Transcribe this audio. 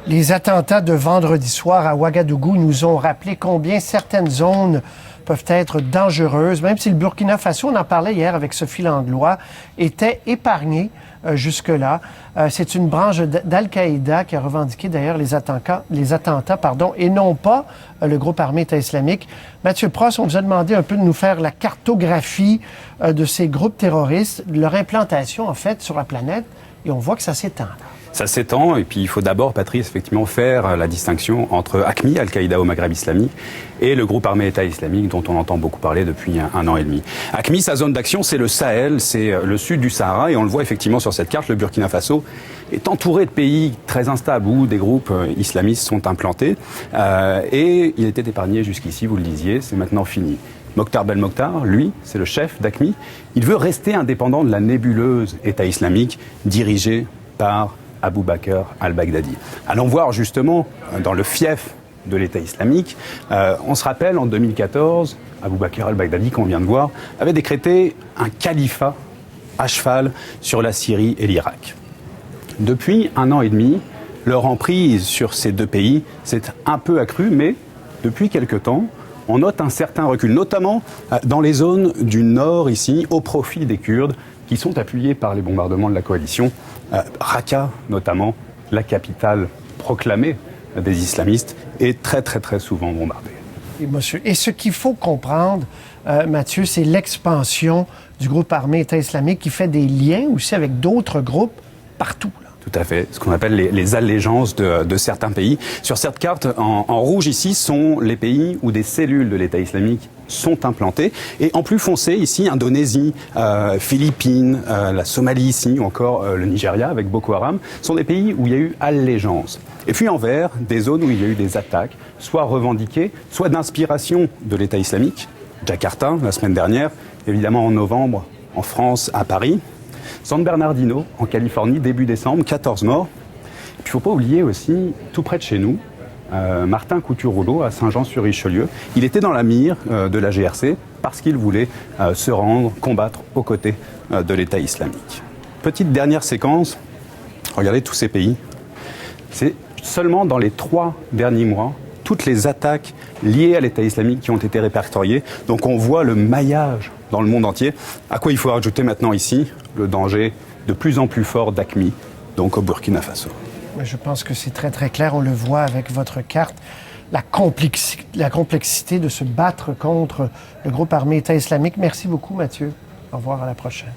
Les attentats de vendredi soir à Ouagadougou nous ont rappelé combien certaines zones peuvent être dangereuses, même si le Burkina Faso, on en parlait hier avec Sophie Langlois, était épargné jusque-là. C'est une branche d'Al-Qaïda qui a revendiqué d'ailleurs les attentats, et non pas le groupe armé État islamique. Mathieu Prost, on vous a demandé un peu de nous faire la cartographie de ces groupes terroristes, leur implantation en fait sur la planète, et on voit que ça s'étend. Ça s'étend, et puis il faut d'abord, Patrice, effectivement faire la distinction entre AQMI, Al-Qaïda au Maghreb islamique, et le groupe armé État islamique, dont on entend beaucoup parler depuis un an et demi. AQMI, sa zone d'action, c'est le Sahel, c'est le sud du Sahara, et on le voit effectivement sur cette carte, le Burkina Faso est entouré de pays très instables où des groupes islamistes sont implantés, et il était épargné jusqu'ici, vous le disiez, c'est maintenant fini. Mokhtar Belmokhtar, lui, c'est le chef d'AQMI, il veut rester indépendant de la nébuleuse État islamique dirigée par Abu Bakr al-Baghdadi. Allons voir justement dans le fief de l'État islamique. On se rappelle en 2014, Abu Bakr al-Baghdadi, qu'on vient de voir, avait décrété un califat à cheval sur la Syrie et l'Irak. Depuis un an et demi, leur emprise sur ces deux pays s'est un peu accrue, mais depuis quelque temps, on note un certain recul, notamment dans les zones du nord ici, au profit des Kurdes, qui sont appuyés par les bombardements de la coalition. Raqqa, notamment, la capitale proclamée des islamistes, est très souvent bombardée. Et ce qu'il faut comprendre, Mathieu, c'est l'expansion du groupe armé État islamique qui fait des liens aussi avec d'autres groupes partout. Tout à fait, ce qu'on appelle les allégeances de certains pays. Sur cette carte, en rouge ici, sont les pays où des cellules de l'État islamique sont implantées. Et en plus foncé, ici, Indonésie, Philippines, la Somalie ici, ou encore le Nigeria avec Boko Haram, sont des pays où il y a eu allégeance. Et puis en vert, des zones où il y a eu des attaques, soit revendiquées, soit d'inspiration de l'État islamique. Jakarta, la semaine dernière, évidemment en novembre, en France, à Paris. San Bernardino, en Californie, début décembre, 14 morts. Et puis il ne faut pas oublier aussi, tout près de chez nous, Martin Couture-Rouleau, à Saint-Jean-sur-Richelieu. Il était dans la mire de la GRC parce qu'il voulait se rendre, combattre aux côtés de l'État islamique. Petite dernière séquence, regardez tous ces pays. C'est seulement dans les 3 derniers mois, toutes les attaques liées à l'État islamique qui ont été répertoriées. Donc on voit le maillage dans le monde entier. À quoi il faut ajouter maintenant ici le danger de plus en plus fort d'AQMI, donc au Burkina Faso. Je pense que c'est très clair. On le voit avec votre carte. La complexité de se battre contre le groupe armé État islamique. Merci beaucoup, Mathieu. Au revoir, à la prochaine.